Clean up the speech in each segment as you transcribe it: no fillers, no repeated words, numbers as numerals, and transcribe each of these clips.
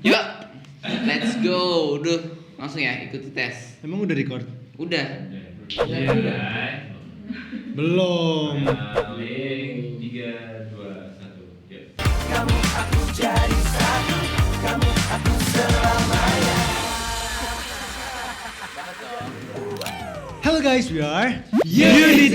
Yuk, let's go. Duh, langsung ya ikuti tes. Emang udah record? Udah. Ya, Belum. Paling 3, 2, 1. Yuk. Halo guys, we are Unity.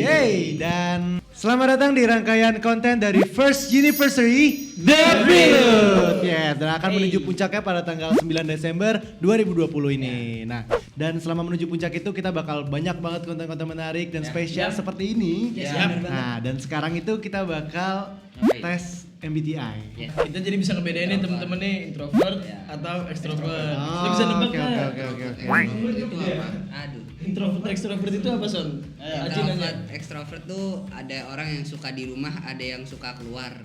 Hey, dan selamat datang di rangkaian konten dari First Anniversary Debut. Ya, dan akan menuju puncaknya pada tanggal 9 Desember 2020 ini. Nah, dan selama menuju puncak itu kita bakal banyak banget konten-konten menarik dan spesial seperti ini. Nah, dan sekarang itu kita bakal tes MBTI. Kita jadi bisa ngebedain nih temen-temen nih introvert atau extrovert. Lu bisa nebak Oke, nggak? oke. Introvert itu apa? Aduh. Introvert extrovert itu apa Son? Aji nanya. Extrovert tuh ada orang yang suka di rumah, ada yang suka keluar.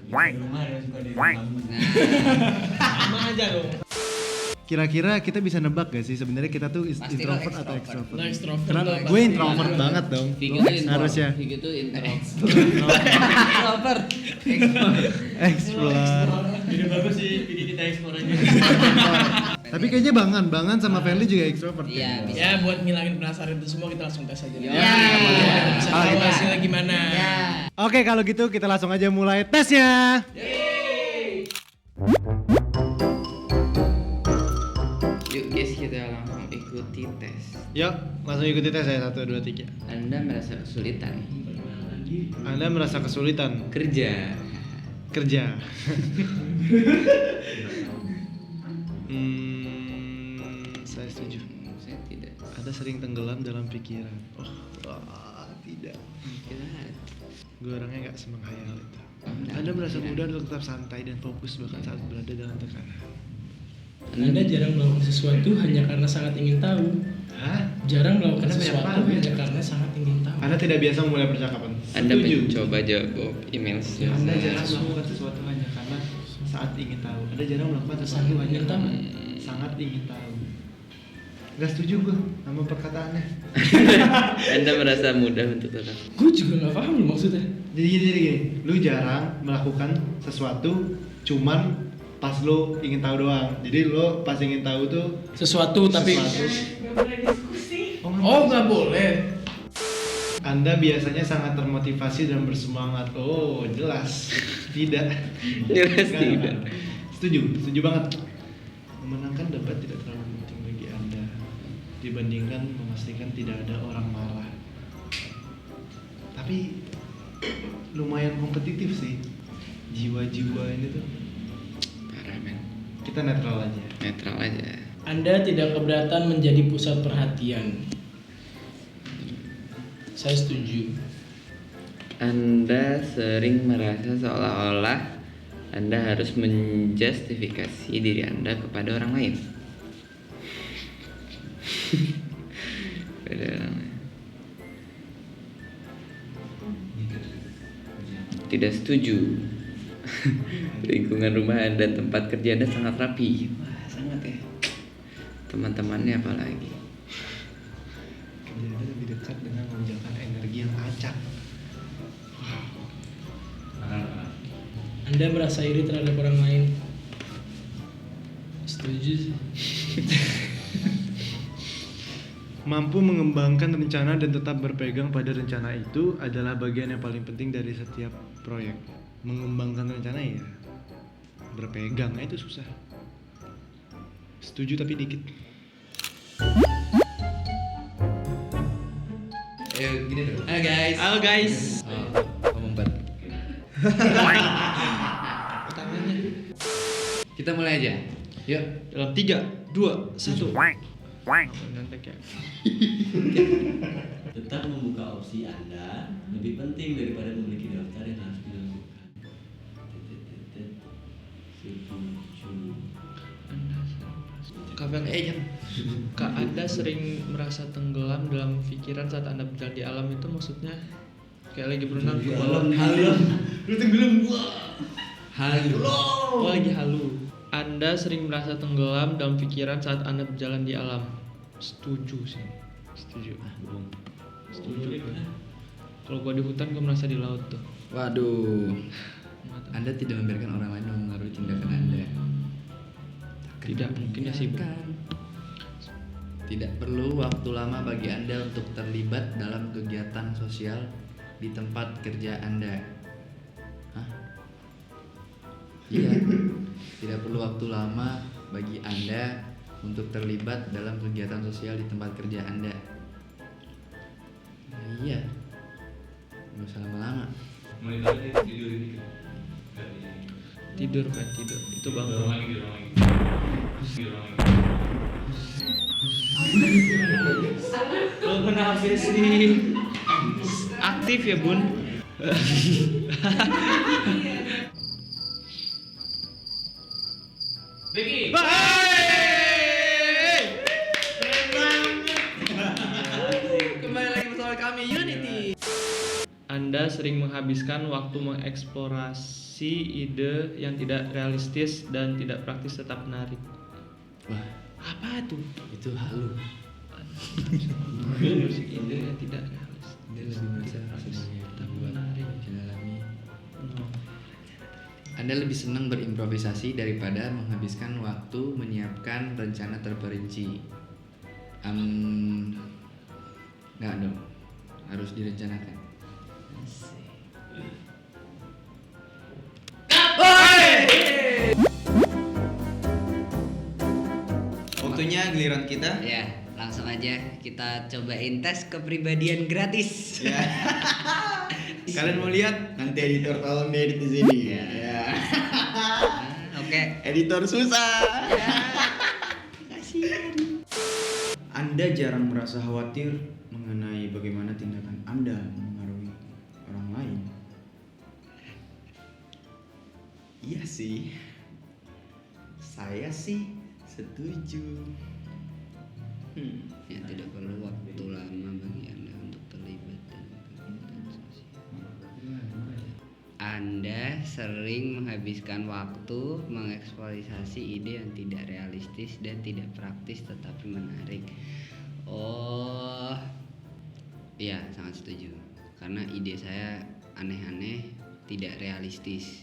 Sama aja dong. Kira-kira kita bisa nebak gak sih sebenarnya kita tuh Pasti lo introvert atau extrovert. extrovert? Lo extrovert. Karena lo gue introvert banget dong. Vigo tuh Harusnya. Vigo tuh introvert. Explore. Jadi bagus sih, jadi kita explore aja. Tapi kayaknya Bangan sama Feli juga extrovert. Iya, bisa. Ya buat ngilangin penasaran itu semua kita langsung tes aja. Ya. Kita bisa Ah, tahu iya. hasilnya gimana. Ya. Oke, kalau gitu kita langsung aja mulai tesnya. Yuk guys, kita langsung ikuti tes. Yuk, langsung ikuti tes ya. 1, 2, 3. Anda merasa kesulitan Anda merasa kesulitan kerja? kerja. Saya setuju. Saya tidak. Anda sering tenggelam dalam pikiran. Tidak. Kira- Gue orangnya nggak semenghayal itu. Anda merasa mudah untuk tetap santai dan fokus bahkan saat berada dalam tekanan. Anda jarang melakukan sesuatu hanya karena sangat ingin tahu. Hah? Jarang melakukan Anda banyak sesuatu banget. hanya karena sangat ingin tahu. Anda tidak biasa memulai percakapan. Anda Setuju. mencoba jawab email saya. Anda jarang melakukan sesuatu hanya karena saat ingin tahu. Anda jarang melakukan sesuatu Sangat hanya ingin tahu. karena sangat ingin tahu. Gak setuju gue sama perkataannya. Anda merasa mudah untuk tetap. Gue juga nggak paham loh maksudnya. Jadi gini, lu jarang melakukan sesuatu cuman pas lu ingin tahu doang. Jadi lu pas ingin tahu tuh Sesuatu tapi. Oh nggak boleh. Anda biasanya sangat termotivasi dan bersemangat. Oh, jelas. Tidak. Jelas Enggak, tidak. enggak. Setuju banget. Memenangkan debat tidak terlalu penting bagi Anda dibandingkan memastikan tidak ada orang marah. Tapi lumayan kompetitif sih jiwa-jiwa ini tuh. Parah men. Kita netral aja. Netral aja. Anda tidak keberatan menjadi pusat perhatian. Saya setuju. Anda sering merasa seolah-olah Anda harus menjustifikasi diri Anda kepada orang lain. Pada orang lain. Tidak setuju. Lingkungan rumah Anda, tempat kerja Anda sangat rapi. Wah, sangat ya. Teman-temannya apalagi. Kerja Anda lebih dekat dengan menjaga energi yang acak. Anda merasa iri terhadap orang lain. Setuju sih. Mampu mengembangkan rencana dan tetap berpegang pada rencana itu adalah bagian yang paling penting dari setiap proyek. Mengembangkan rencana ya, berpegangnya itu susah. Setuju tapi dikit. Ayo gini dong. Halo guys. Ngomong bareng. Kita mulai aja. Yuk. Dalam 3, 2, 1. Tetap membuka opsi Anda lebih penting daripada memiliki daftar yang harus dilakukan. Kapan Kak Anda sering merasa tenggelam dalam pikiran saat Anda berjalan di alam itu maksudnya kayak lagi berenang ke bawah. Lu tenggelam gua. Oh, lagi halu. Anda sering merasa tenggelam dalam pikiran saat Anda berjalan di alam. Setuju sih. Setuju. Setuju. Kalau gua di hutan gua merasa di laut tuh. Waduh. Anda tidak membiarkan orang lain mempengaruhi tindakan Anda. Tidak, mungkin ya sibuk. Tidak perlu waktu lama bagi Anda untuk terlibat dalam kegiatan sosial di tempat kerja Anda. Hah? Iya. Tidak perlu waktu lama bagi Anda untuk terlibat dalam kegiatan sosial di tempat kerja Anda. Nah, iya. Nggak usah lama-lama. Monitor tidur ini kan. Tidur kan, tidur. Itu Tidur bangun. lagi. Lo kenapa sih? Aktif ya bun. Becky. Kembali lagi bersama kami Unity. Anda sering menghabiskan waktu mengeksplorasi ide yang tidak realistis dan tidak praktis tetap menarik. Wah, Apa tuh? itu halu. Musik ide yang tidak realistis. Dia lebih merasa semuanya Tetap dibuat menarik. dialami. No. Anda lebih senang berimprovisasi daripada menghabiskan waktu menyiapkan rencana terperinci. Nggak dong, harus direncanakan. Waktunya giliran kita. Ya, langsung aja kita cobain tes kepribadian gratis. Ya. Kalian mau lihat? Nanti editor tolong diedit di sini. Ya. Oke. Editor susah. Anda jarang merasa khawatir mengenai bagaimana tindakan Anda mempengaruhi orang lain. Iya sih. Saya sih setuju. Ya, tidak perlu waktu lama bagi Anda untuk terlibat dalam kegiatan sosial. Anda sering menghabiskan waktu mengeksplorasi ide yang tidak realistis dan tidak praktis tetapi menarik. Oh, iya sangat setuju. Karena ide saya aneh-aneh, tidak realistis.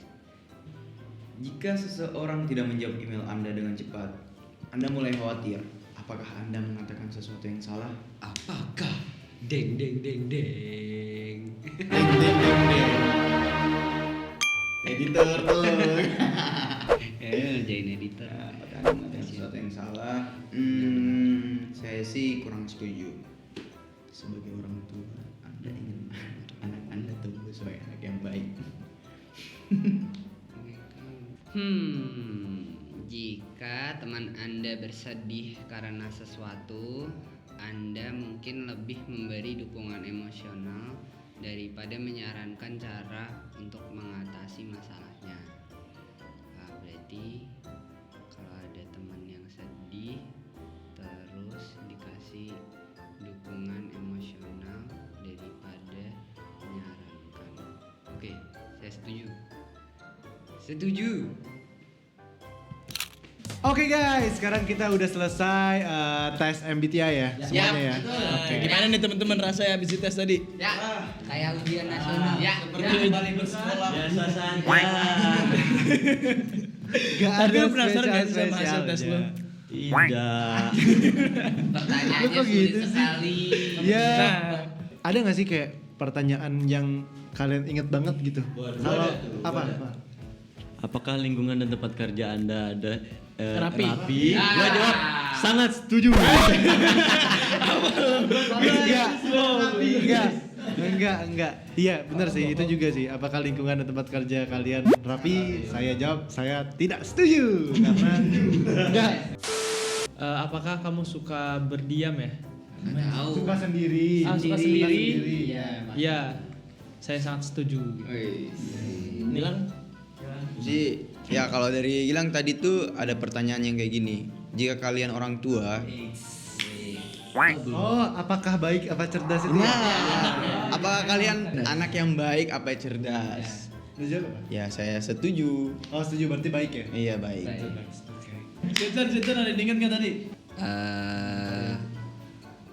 Jika seseorang tidak menjawab email Anda dengan cepat, Anda mulai khawatir. Apakah Anda mengatakan sesuatu yang salah? Apakah deng deng deng deng? Editor tolong. Jadi editor. Apakah Anda mengatakan sesuatu yang salah? Saya sih kurang setuju. Sebagai orang tua, Anda ingin anak Anda tumbuh sebagai anak yang baik. Jika teman Anda bersedih karena sesuatu, Anda mungkin lebih memberi dukungan emosional daripada menyarankan cara untuk mengatasi masalahnya. Nah, berarti kalau ada teman yang sedih, terus dikasih dukungan emosional daripada menyarankan. Oke, saya setuju. Setuju. Oke guys, sekarang kita udah selesai tes MBTI ya semuanya ya. Oke. Gimana nih teman-teman rasanya habis dites tadi? Ya, kayak ujian nasional. Ya, Kembali bersekolah. Biasa saja. Gak Tapi ada lu penasaran gak sih sama hasil tes spesialnya. lu? Tidak. pertanyaannya Lu kok sulit gitu sih? sekali. Ya. Nah. Ada gak sih kayak pertanyaan yang kalian inget banget gitu? Kalau apa? Apakah lingkungan dan tempat kerja Anda ada Rapi. Gua jawab sangat setuju. Enggak. Iya, benar sih, itu juga sih. Apakah lingkungan dan tempat kerja kalian rapi? Saya jawab, saya tidak setuju karena enggak. Apakah kamu suka berdiam ya? Nggak tahu. Suka sendiri. Suka sendiri? Iya. Saya sangat setuju. Bilang Jadi ya kalau dari Gilang tadi tuh ada pertanyaan yang kayak gini. Jika kalian orang tua, Oh, apakah baik apa cerdas itu? nah, Ya? apakah kalian anak yang baik apa cerdas? Lu jawab apa? Ya saya setuju. Oh, setuju berarti baik ya? Iya baik. Center ada yang ingat tadi?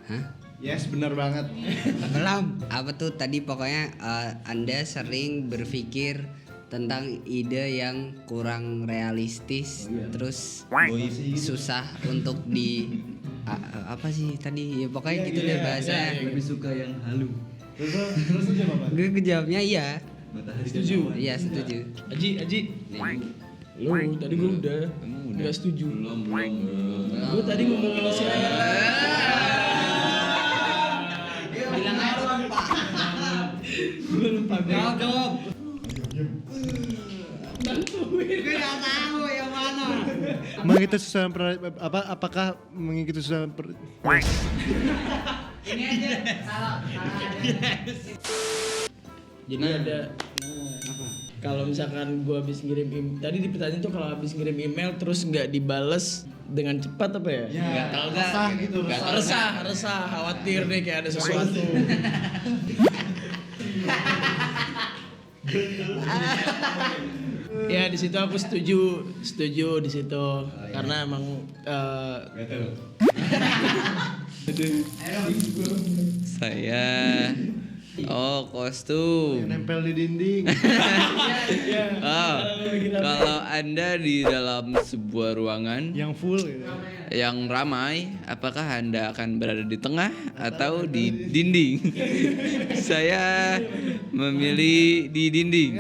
Hah? Yes, benar banget. Belum. Apa tuh tadi pokoknya Anda sering berpikir tentang ide yang kurang realistis, terus susah untuk apa sih tadi? Ya pokoknya gitu deh bahasanya. Lebih suka yang halu. Terus aja Bapak. Gue jawabnya iya. Matahari Setuju. Iya setuju. Aji. Lu tadi gue udah nggak setuju. belum. Gue tadi ngomongin siapa? Bilang aja lupa. Gue lupa gue. Jawab. Gue nggak tahu yang mana. Mengikuti susunan apakah mengikuti susunan Ini aja salah Jadi ada kalau misalkan gue habis ngirim tadi di pertanyaan tuh kalau habis ngirim email terus nggak dibales dengan cepat apa ya? Nggak tahu resah gitu. Resah, khawatir deh kayak ada sesuatu. Ya di situ aku setuju di situ karena emang Saya kostum. Nempel di dinding. Kalau Anda di dalam sebuah ruangan Yang full gitu. yang ramai, apakah Anda akan berada di tengah atau di dinding? Saya memilih di dinding.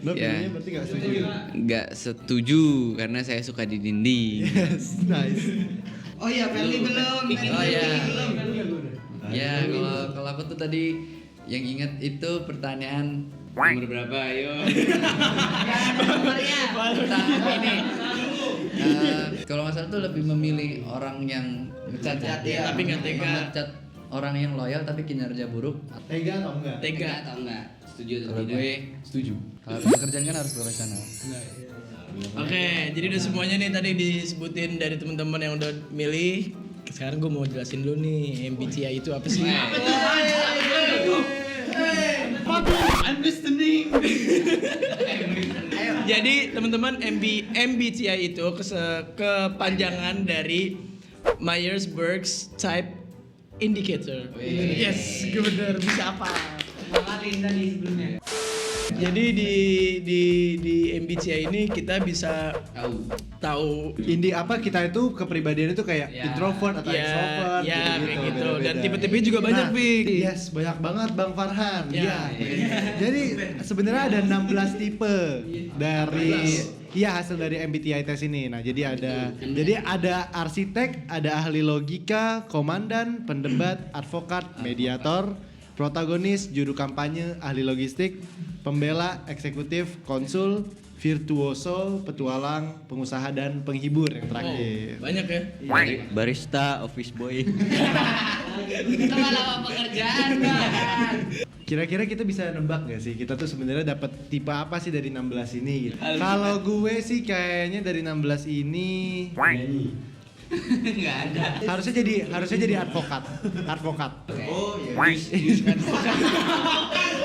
Lo Ya. pilihnya berarti gak setuju. Nggak setuju karena saya suka di dinding. Yes, nice. Oh iya, Feli belum. Oh iya. Ya, kalau aku tuh tadi yang inget itu pertanyaan nomor berapa? Ayo. Tentang ini. Kalau nggak salah tuh lebih memilih orang yang ngecat ya, Tapi nggak tega. Ngecat orang yang loyal tapi kinerja buruk. Tega atau enggak? Tega. Atau enggak? Setuju atau tidak? Gue setuju. Kalau pekerjaan kan harus profesional. Oke, jadi udah semuanya nih tadi disebutin dari teman-teman yang udah milih. Sekarang gue mau jelasin dulu nih MBTI itu apa sih? I'm listening. Jadi teman-teman MBTI itu kepanjangan dari Myers-Briggs Type Indicator. Yes, gue bener bisa apa? Semangatin tadi sebelumnya. Jadi di MBTI ini kita bisa tahu Indi apa kita itu kepribadian itu kayak introvert atau ya, extrovert ya kayak gitu. beda-beda. Dan tipe-tipe juga banyak, Pik. Yes, banyak banget Bang Farhan. Ya. Jadi sebenarnya ada 16 tipe dari hasil dari MBTI tes ini. Nah, jadi ada arsitek, ada ahli logika, komandan, pendebat, advokat, mediator, protagonis, juru kampanye, ahli logistik, pembela, eksekutif, konsul, virtuoso, petualang, pengusaha dan penghibur yang terakhir. Banyak ya. Barista, office boy. Itu malah pekerjaan, Bang. Kira-kira kita bisa nebak gak sih kita tuh sebenarnya dapat tipe apa sih dari 16 ini gitu. Kalau gue sih kayaknya dari 16 ini Enggak ada. harusnya jadi advokat. Oh iya.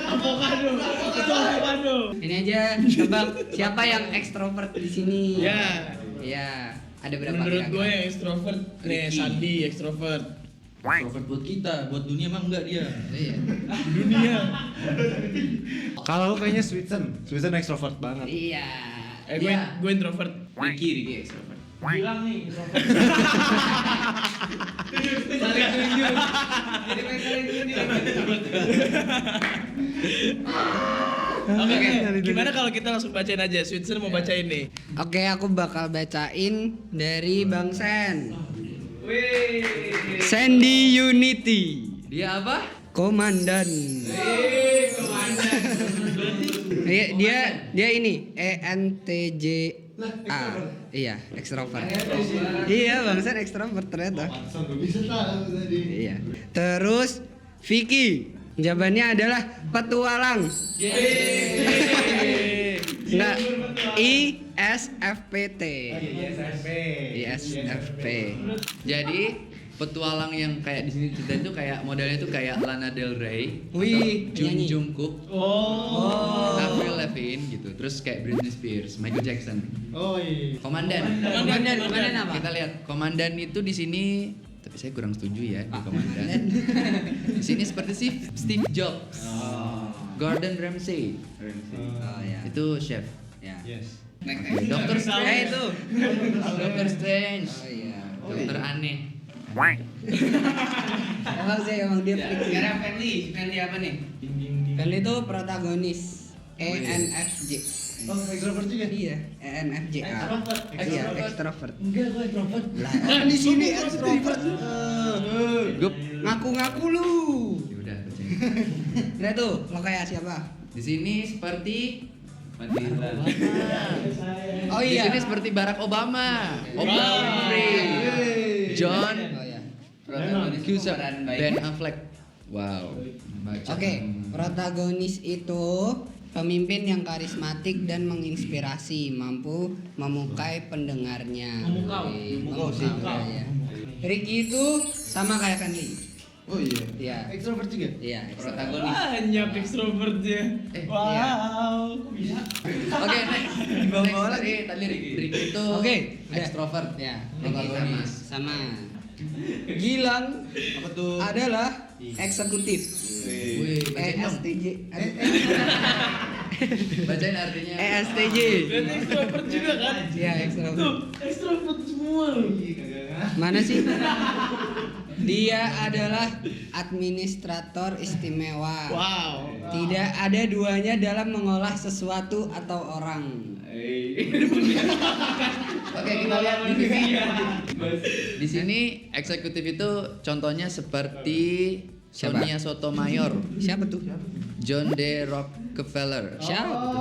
Avocado. Ini aja tebak siapa yang ekstrovert di sini? Ya. Ya, ada berapa Menurut kira-kira? gue yang ekstrovert nih Sandi ekstrovert. Extrovert buat kita, buat dunia emang enggak dia. Iya. Dunia. Kalau kayaknya Switzen extrovert banget. Iya. Gue introvert. Ricky extrovert. Bilang nih. Saling tunjuk. Jadi pengen saling tunjuk. Oke, gimana kalau kita langsung bacain aja? Switzer mau bacain nih. Oke, aku bakal bacain dari Bang Sen. Sandy Unity. Dia apa? Komandan. Dia ini ENTJA. Iya, ekstrovert. Iya, Bang Sen ekstrovert ternyata. Iya. Terus Vicky. Jawabannya adalah petualang. Enggak, ISFPT. ISFP. Jadi petualang yang kayak di sini cerita itu kayak modelnya itu kayak Lana Del Rey, Wih, Jun penyanyi. Jungkook, Avril Lavigne gitu. Terus kayak Britney Spears, Michael Jackson. Oh iya. Komandan Komandan apa? Kita lihat komandan itu di sini Tapi saya kurang setuju ya di komandan. Di sini seperti Steve Jobs, Gordon Ramsay, Oh ya. itu chef. Ya. Yes. Next. Dokter Strange, itu. Dokter Strange, Oh iya. dokter aneh. Emang dia freak. Sekarang Fenly apa nih? Fenly itu protagonis ENFJ. Oh, extrovert juga. Iya, ENFJ. Iya, extrovert. Enggak, gue introvert. Lah, di sini extrovert. Gue, Ngaku-ngaku lu. ya udah bacain. Nah tuh, lo kayak siapa? Di sini seperti Oh Di iya. sini seperti Barack Obama, Oprah Winfrey, John Oh iya. Cusack, Ben Affleck. Wow. Baca. Oke, protagonis itu pemimpin yang karismatik dan menginspirasi, mampu memukai pendengarnya. Memukau. Ya. Ricky itu sama kayak Fenly. Oh iya. Iya. Extrovert juga. Iya, Protagonis. Banyak extrovertnya. Wow. Oke, next. Tadi Ricky itu Oke, extrovert. Ya, Ricky sama. Protagonis. Sama. Gilang Apa tuh? adalah eksekutif. Wih, bacain dong. ESTJ. Bacain artinya. ESTJ. Berarti extrovert juga kan? Iya, extrovert. Tuh, extrovert semua lu. Mana sih? Dia adalah administrator istimewa. Wow. Tidak ada duanya dalam mengolah sesuatu atau orang. Oke, kita lihat di sini. Di sini eksekutif itu contohnya seperti Siapa? Sonia Sotomayor, Siapa tuh? John D. Rockefeller, Siapa tuh?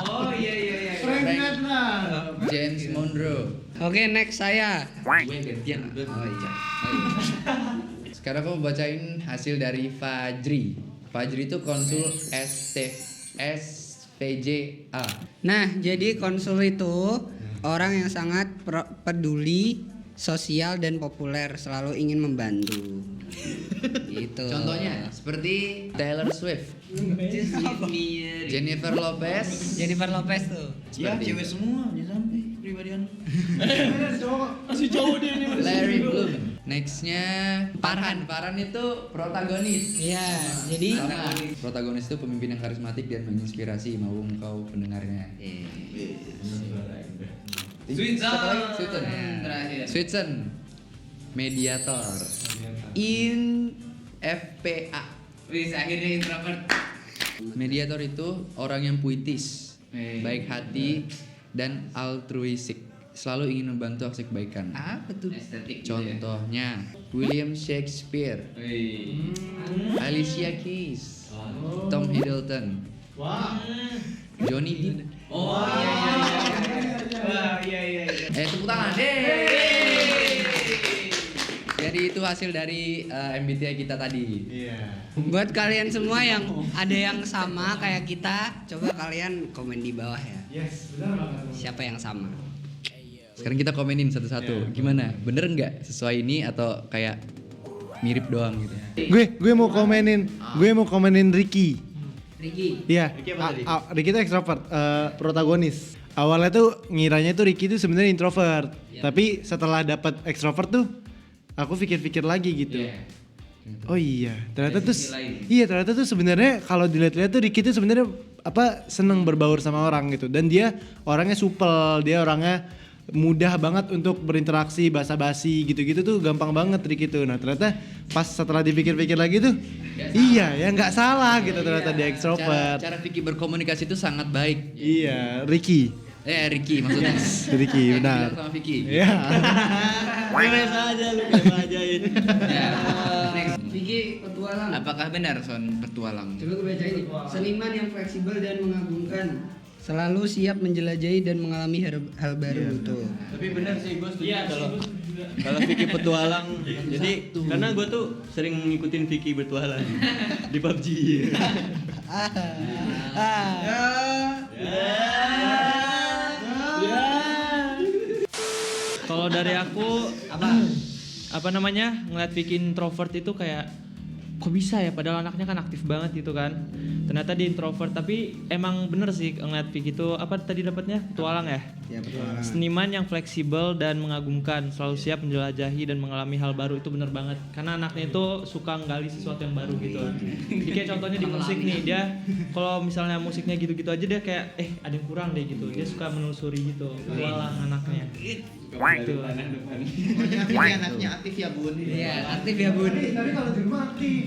Oh iya. Frank Sinatra. James Monroe. Oke, next saya. Gue gantian. Oh iya. Sekarang aku mau bacain hasil dari Fajri. Fajri itu konsul SVJA. Nah, jadi konsul itu orang yang sangat peduli, sosial dan populer, selalu ingin membantu. Gitu. Contohnya seperti Taylor Swift, Jennifer Lopez, Jennifer Lopez tuh. Ya, Seperti cewek semua, jangan sampai pribadian. Masih cowok dia ini. Larry Bloom. Nextnya Farhan. Farhan itu protagonis. Iya, jadi Sama. Protagonis itu pemimpin yang karismatik dan menginspirasi, mau engkau pendengarnya. Sweetson. Sweetson. Mediator. FPA. Wis akhirnya introvert. Mediator itu orang yang puitis, baik hati dan altruistik, selalu ingin membantu aksi kebaikan. apa tuh? Estetik. Contohnya William Shakespeare, Alicia Keys, Tom Hiddleston, Johnny Depp. Oh iya. Tepuk tangan. Jadi itu hasil dari MBTI kita tadi. Iya. Buat kalian semua yang ada yang sama kayak kita, coba kalian komen di bawah ya. Yes, benar banget. Siapa yang sama? Sekarang kita komenin satu-satu. Gimana? Bener nggak sesuai ini atau kayak mirip doang gitu? Gue mau komenin Ricky. Ricky. Iya. Ricky itu extrovert, protagonis. Awalnya tuh ngiranya tuh Ricky tuh sebenarnya introvert. Tapi setelah dapat extrovert tuh aku pikir-pikir lagi gitu. Oh iya, ternyata tuh ternyata tuh sebenarnya kalau dilihat-lihat tuh Ricky tuh sebenarnya seneng berbaur sama orang gitu, dan dia orangnya supel, dia orangnya mudah banget untuk berinteraksi, basa-basi gitu-gitu tuh gampang banget Ricky tuh. Nah ternyata pas setelah dipikir-pikir lagi tuh nggak salah gitu, ternyata dia extrovert. Cara Vicky berkomunikasi itu sangat baik. Iya, Ricky maksudnya. Ricky benar. Bilang sama Vicky. Iya. Biasa aja lu kayak ajain. Next, Vicky petualang. Apakah benar Son petualang? Coba gue baca ini. Seniman yang fleksibel dan mengagumkan, selalu siap menjelajahi dan mengalami hal baru tuh. Tapi benar sih gue setuju kalau Vicky petualang. Jadi karena gue tuh sering ngikutin Vicky bertualang di PUBG. Kalau dari aku apa namanya ngeliat Vicky introvert itu kayak kok bisa ya, padahal anaknya kan aktif banget gitu kan. Ternyata dia introvert, tapi emang bener sih ngeliat Vicky itu apa tadi dapatnya petualang ya. Ya, petualangan. Seniman yang fleksibel dan mengagumkan, selalu siap menjelajahi dan mengalami hal baru. Itu bener banget. Karena anaknya itu suka nggali sesuatu yang baru gitu. Jadi kayak contohnya di musik nih, dia kalau misalnya musiknya gitu-gitu aja dia kayak ada yang kurang deh gitu. Dia suka menelusuri gitu. Walah anaknya. Gitu. Anaknya aktif ya Bun. Iya, aktif ya Bun. Tapi kalau di rumah aktif.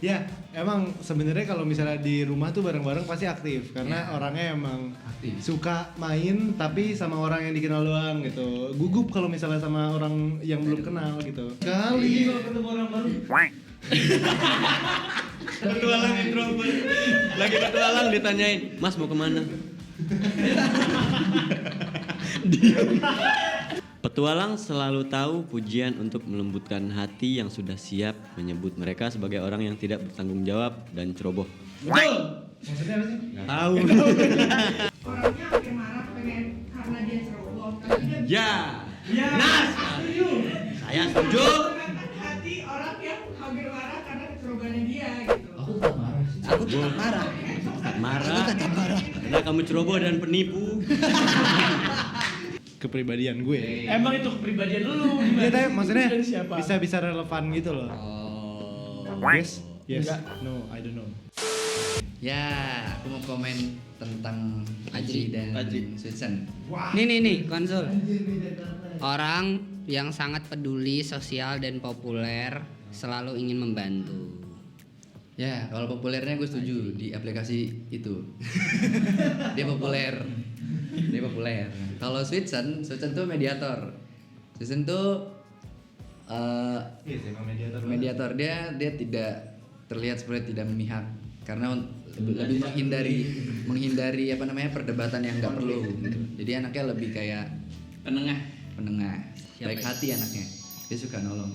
Ya, emang sebenarnya kalau misalnya di rumah tuh bareng-bareng pasti aktif karena orangnya emang suka main tapi sama orang yang dikenal doang gitu. Gugup kalau misalnya sama orang yang belum kenal gitu. Kali kalau ketemu orang baru. Petualang introvert. Lagi petualang ditanyain, "Mas mau kemana?" Petualang selalu tahu pujian untuk melembutkan hati yang sudah siap menyebut mereka sebagai orang yang tidak bertanggung jawab dan ceroboh. Betul. Maksudnya apa sih? Tahu. Orangnya hampir marah pengen karena dia ceroboh, tapi dia Ya. Nas. Saya setuju. menenangkan hati orang yang hampir marah karena kecerobohannya dia gitu. Aku tetap marah sih. Aku tetap marah. Tetap marah. Karena kamu ceroboh dan penipu. Kepribadian gue. Emang itu kepribadian lu Ya, tapi maksudnya Dari siapa? bisa relevan gitu loh. Yes. Yes. Enggak. No, I don't know. Ya, aku mau komen tentang Aji dan Susan. Nih, konsul. Orang yang sangat peduli, sosial dan populer selalu ingin membantu. Ya, kalau populernya gue setuju di aplikasi itu. Dia populer. Kalau Susan tuh mediator. Susan tuh Yes, emang mediator. mediator. Dia tidak terlihat seperti tidak memihak karena lebih menghindari apa namanya perdebatan yang nggak perlu gitu. Jadi anaknya lebih kayak penengah. Baik hati anaknya. Dia suka nolong.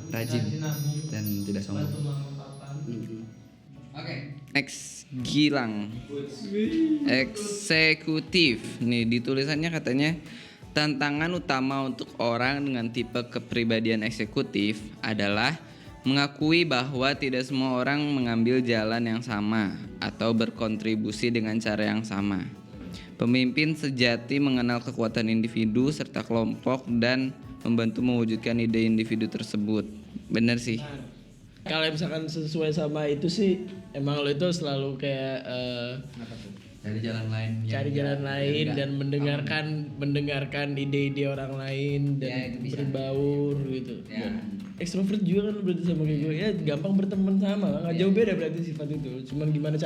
Rajin dan tidak sombong. Oke. Next, Gilang. Eksekutif. Nih di tulisannya katanya tantangan utama untuk orang dengan tipe kepribadian eksekutif adalah mengakui bahwa tidak semua orang mengambil jalan yang sama atau berkontribusi dengan cara yang sama. Pemimpin sejati mengenal kekuatan individu serta kelompok dan membantu mewujudkan ide individu tersebut. Bener sih. Kalau misalkan sesuai sama itu sih emang lo itu selalu kayak Cari jalan lain. cari jalan lain dan mendengarkan ide-ide orang lain dan Ya, itu bisa. berbaur gitu. Ya. Dan ekstrovert juga kan berarti sama kayak gue ya gampang berteman sama nggak jauh beda berarti sifat itu. Cuman gimana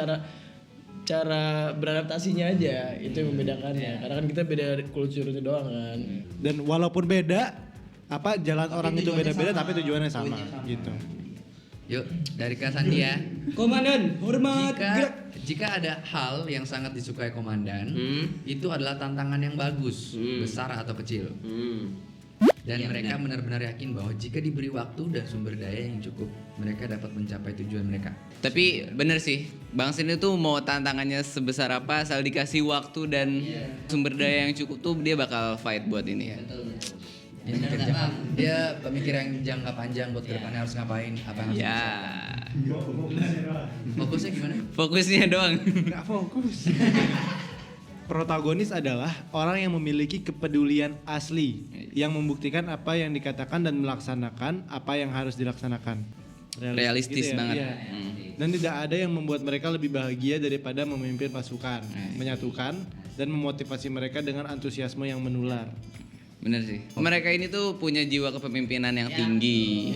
cara beradaptasinya aja itu yang membedakannya. Karena kan kita beda kulturnya doang kan. Dan walaupun beda, jalan orang itu beda-beda tapi tujuannya sama gitu. Yuk, dari Kak Sandia. Komandan, hormat. Jika ada hal yang sangat disukai komandan, itu adalah tantangan yang bagus, besar atau kecil. Dan mereka benar-benar yakin bahwa jika diberi waktu dan sumber daya yang cukup, mereka dapat mencapai tujuan mereka. Tapi bener sih, Bang Sin itu mau tantangannya sebesar apa asal dikasih waktu dan sumber daya yang cukup tuh dia bakal fight buat ini. Dia pemikir yang jangka panjang buat kedepannya harus ngapain, apa yang harus Ya, fokusnya gimana? fokusnya doang. Nggak fokus. Protagonis adalah orang yang memiliki kepedulian asli yang membuktikan apa yang dikatakan dan melaksanakan apa yang harus dilaksanakan. Realistis banget. Iya. Dan tidak ada yang membuat mereka lebih bahagia daripada memimpin pasukan, menyatukan dan memotivasi mereka dengan antusiasme yang menular. Bener sih. Mereka ini tuh punya jiwa kepemimpinan yang tinggi.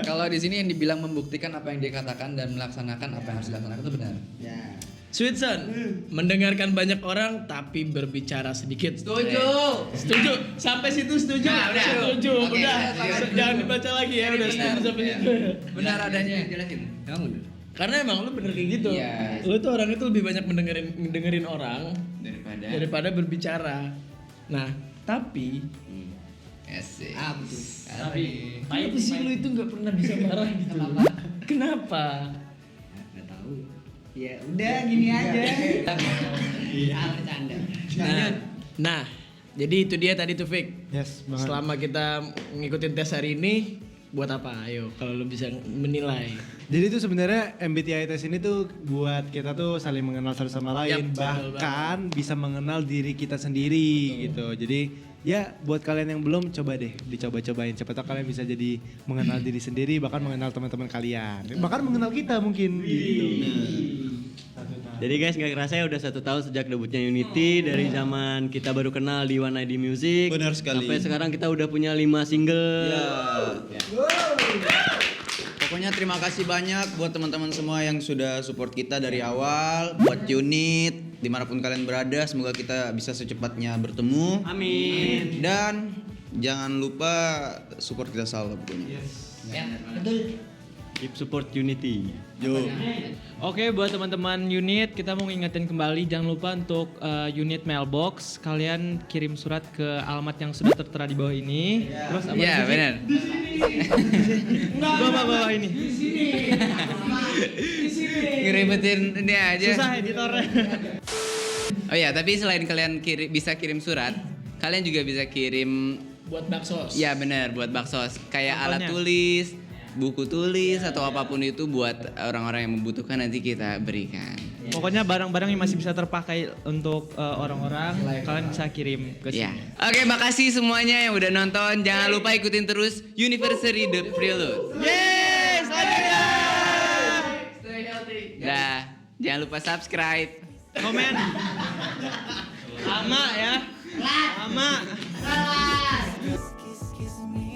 Kalau di sini yang dibilang membuktikan apa yang dia katakan dan melaksanakan apa yang harus dilaksanakan itu benar. Sweetson, mendengarkan banyak orang tapi berbicara sedikit. Setuju. Sampai situ setuju. Udah. Setuju. Oke, Udah. lanjut. Jangan dibaca lagi ya. Udah setuju sampai situ. Benar adanya. Kamu Karena emang lu bener kayak gitu. Iya. Lu tuh orang itu lebih banyak mendengerin orang daripada berbicara. Nah, tapi apa tuh? kenapa sih lu itu nggak pernah bisa marah gitu? Kenapa? Nggak tahu. Ya udah gini aja. Bercanda. Nah, jadi itu dia tadi tuh Fik. Yes, banget. Selama kita ngikutin tes hari ini, buat apa? Ayo, kalau lu bisa menilai. Jadi itu sebenarnya MBTI test ini tuh buat kita tuh saling mengenal satu sama lain, Yap, betul bahkan bisa mengenal diri kita sendiri gitu. Jadi ya buat kalian yang belum coba deh dicoba-cobain. Siapa tahu kalian bisa jadi mengenal diri sendiri, bahkan mengenal teman-teman kalian, bahkan mengenal kita mungkin gitu. Jadi guys, gak kerasa ya udah 1 tahun sejak debutnya Unity. Dari zaman kita baru kenal di One ID Music. Benar sekali. Sampai sekarang kita udah punya 5 single. Ya. Pokoknya terima kasih banyak buat teman-teman semua yang sudah support kita dari awal. Buat unit, dimanapun kalian berada, semoga kita bisa secepatnya bertemu. Amin. Dan jangan lupa support kita selalu pokoknya. Keep support Unity. Yo. Oke, buat teman-teman unit, kita mau ngingetin kembali jangan lupa untuk unit mailbox kalian kirim surat ke alamat yang sudah tertera di bawah ini. Terus apa? Iya, benar. Bawah ini. Ngeribetin ini aja. Susah editornya. Oh ya, tapi selain kalian bisa kirim surat, kalian juga bisa kirim Buat baksos. ya benar buat baksos kayak alat Contohnya? tulis, buku tulis atau apapun itu buat orang-orang yang membutuhkan nanti kita berikan. Pokoknya barang-barang yang masih bisa terpakai untuk orang-orang, kalian bisa kirim ke Ya. sini. Oke, makasih semuanya yang udah nonton. Jangan lupa ikutin terus University The Prelude. Yeay, selanjutnya. Dah, jangan lupa subscribe. Komen. Lama ya. Lama. Kiss me